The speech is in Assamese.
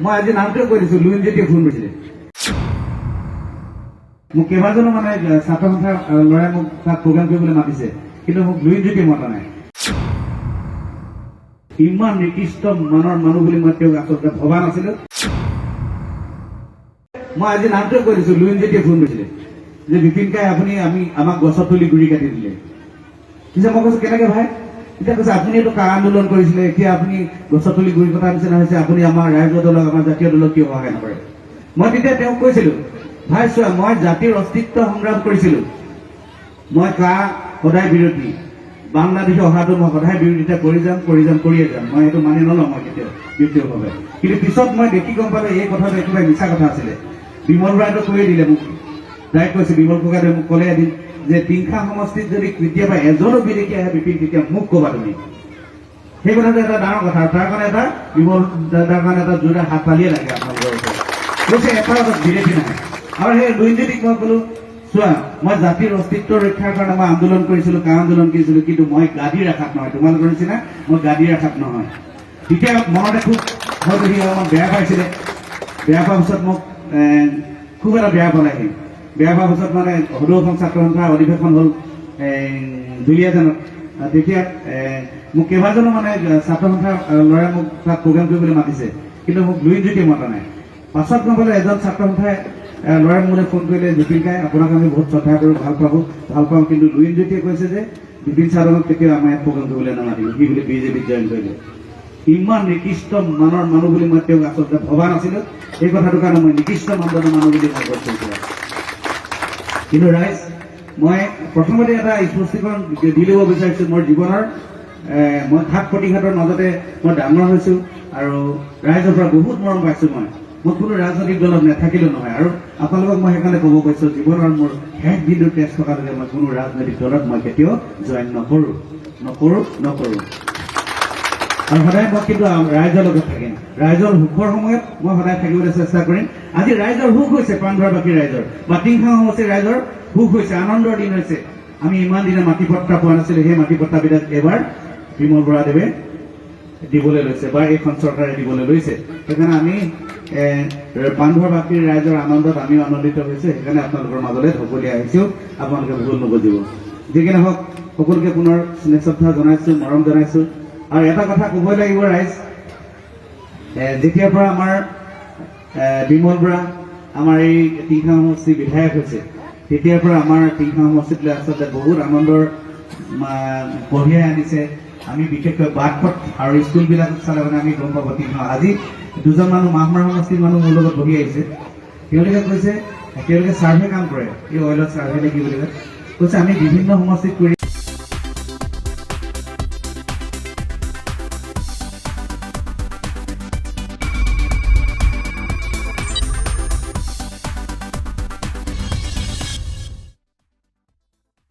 মই আজি নামটোৱে কৈ দিছো, লুইন যেতিয়া ফোন কৰিছিলে মোক কেইবাজনো মানে ছাত্ৰ সন্থাৰ ল'ৰাই মোক তাত প্ৰগ্ৰাম কৰিবলৈ মাতিছে, কিন্তু মোক লুইন যেতিয়া মতা নাই। ইমান নিকৃষ্ট মানৰ মানুহ বুলি মই তেওঁক আচলতে ভবা নাছিলো। মই আজি নামটোৱে কৈ দিছো, লুইন যেতিয়া ফোন কৰিছিলে যে বিপিন কাই আপুনি আমাক গছত তুলি গুৰি কাটি দিলে। পিছে মই কৈছো কেনেকে ভাই? এতিয়া কৈছে আপুনি এইটো কা আন্দোলন কৰিছিলে, এতিয়া আপুনি গছত তুলি গুৰি কটাৰ নিচিনা হৈছে, আপুনি আমাৰ ৰাইজৰ দলক আমাৰ জাতীয় দলক কিয় সহায় নকৰে? মই তেতিয়া তেওঁক কৈছিলো, ভাই চোৱা, মই জাতিৰ অস্তিত্ব সংগ্ৰাম কৰিছিলো, মই কা সদায় বিৰোধী, বাংলাদেশে অহাটো মই সদায় বিৰোধিতা কৰিয়ে যাম, মই সেইটো মানি নলওঁ মই কেতিয়াও ব্যক্তিগতভাৱে। কিন্তু পিছত মই দেখি গম পালো এই কথাটো একেবাৰে মিছা কথা আছিলে। বিমল বৰাইতো কৈয়ে দিলে মোক, ডাইৰেক্ট কৈছে, বিমল ককাইদেৱে মোক ক'লে এদিন যে টিংখাং সমষ্টিত যদি কেতিয়াবা এজনো বিদেশী আহে বিপিন, তেতিয়া মোক ক'বা তুমি। সেই কথাটো এটা ডাঙৰ কথা, তাৰ কাৰণে এটা বিমল দাদাৰ কাৰণে এটা জোৰদাৰ হাত তালিয়ে লাগে আপোনালোকৰ ওচৰত। কৈছে এটা বিদেশী নাহে। আৰু সেই লুইনজ্যোতিক মই ক'লো, চোৱা, মই জাতিৰ অস্তিত্ব ৰক্ষাৰ কাৰণে মই আন্দোলন কৰিছিলো, কা আন্দোলন কৰিছিলো, কিন্তু মই গাদীৰ আশাত নহয়, তোমালোকৰ নিচিনা মই গাদীৰ আশাত নহয়। তেতিয়া মনতে খুব হয়তো সি অলপমান বেয়া পাইছিলে। বেয়া পোৱাৰ পিছত মোক খুব এটা বেয়া পালেহি। বেয়া পোৱাৰ পিছত মানে সদৌ অসম ছাত্ৰ সন্থাৰ অধিৱেশন হ'ল দুলীয়াজানত। তেতিয়া মোক কেইবাজনো মানে ছাত্ৰ সন্থাৰ ল'ৰাই মোক তাত প্ৰগ্ৰাম কৰিবলৈ মাতিছে, কিন্তু মোক লুইনজ্যোতিয়ে মতা নাই। পাছত গম পালে এজন ছাত্ৰ সন্থাই ল'ৰাই মোলৈ ফোন কৰিলে, বিপিন কাই আপোনাক আমি বহুত শ্ৰদ্ধা কৰোঁ, ভাল পাওঁ, কিন্তু লুইনজ্যোতিয়ে কৈছে যে বিপিন ছাৰক কেতিয়াও আমাৰ ইয়াত প্ৰগ্ৰাম কৰিবলৈ নামাতিব, সি বুলি বিজেপিত জইন কৰিলে। ইমান নিকৃষ্ট মানৰ মানুহ বুলি মই তেওঁক আচলতে ভবা নাছিলো। এই কথাটোৰ কাৰণে মই নিকৃষ্ট মানদণ্ডৰ মানুহ বুলি মই কৈছিলো। কিন্তু ৰাইজ, মই প্ৰথমতে এটা স্পষ্টীকৰণ দি ল'ব বিচাৰিছো, মোৰ জীৱনৰ মই ঘাট প্ৰতিঘাতৰ মাজতে মই ডাঙৰ হৈছো আৰু ৰাইজৰ পৰা বহুত মৰম পাইছো। মই কোনো ৰাজনৈতিক দলত নাথাকিলেও নহয়, আৰু আপোনালোকক মই সেইকাৰণে ক'ব কৈছো, জীৱনৰ মোৰ শেষ দিনটোৰ তেজ থকালৈকে মই কোনো ৰাজনৈতিক দলত মই কেতিয়াও জইন নকৰো। আৰু সদায় মই কিন্তু ৰাইজৰ লগত থাকিম, ৰাইজৰ সুখৰ সময়ত মই সদায় থাকিবলৈ চেষ্টা কৰিম। আজি ৰাইজৰ সুখ হৈছে, পাণধৰাবাসী ৰাইজৰ বা টিংখাং সমষ্টিৰ ৰাইজৰ সুখ হৈছে, আনন্দৰ দিন হৈছে। আমি ইমান দিনে মাটি পট্টা পোৱা নাছিলো, সেই মাটি পট্টাবিলাক এবাৰ বিমল বৰাদেৱে দিবলৈ লৈছে বা এইখন চৰকাৰে দিবলৈ লৈছে। সেইকাৰণে আমি পাণধৰাবাসীৰ ৰাইজৰ আনন্দত আমিও আনন্দিত হৈছো। সেইকাৰণে আপোনালোকৰ মাজলৈ ঢপলি আহিছো, আপোনালোকে ভুল নুবুজিব। যি কি নহওক, সকলোকে পুনৰ স্নেহ শ্ৰদ্ধা জনাইছো, মৰম জনাইছো। আৰু এটা কথা ক'বই লাগিব ৰাইজ, যেতিয়াৰ পৰা আমাৰ বিমল বৰা আমাৰ এই টিংখাং সমষ্টিৰ বিধায়ক হৈছে, তেতিয়াৰ পৰা আমাৰ টিংখাং সমষ্টিলৈ আচলতে বহুত আনন্দৰ কঢ়িয়াই আনিছে। আমি বিশেষকৈ বাট পথ আৰু স্কুলবিলাক চালে মানে আমি গম পাব টিংখাং। আজি দুজন মানুহ মাহমৰা সমষ্টিৰ মানুহ মোৰ লগত বহি আহিছে। তেওঁলোকে কৈছে, তেওঁলোকে ছাৰ্ভে কাম কৰে, এই অইলত ছাৰ্ভে নে কি বুলি কয়, কৈছে আমি বিভিন্ন সমষ্টিত কৰি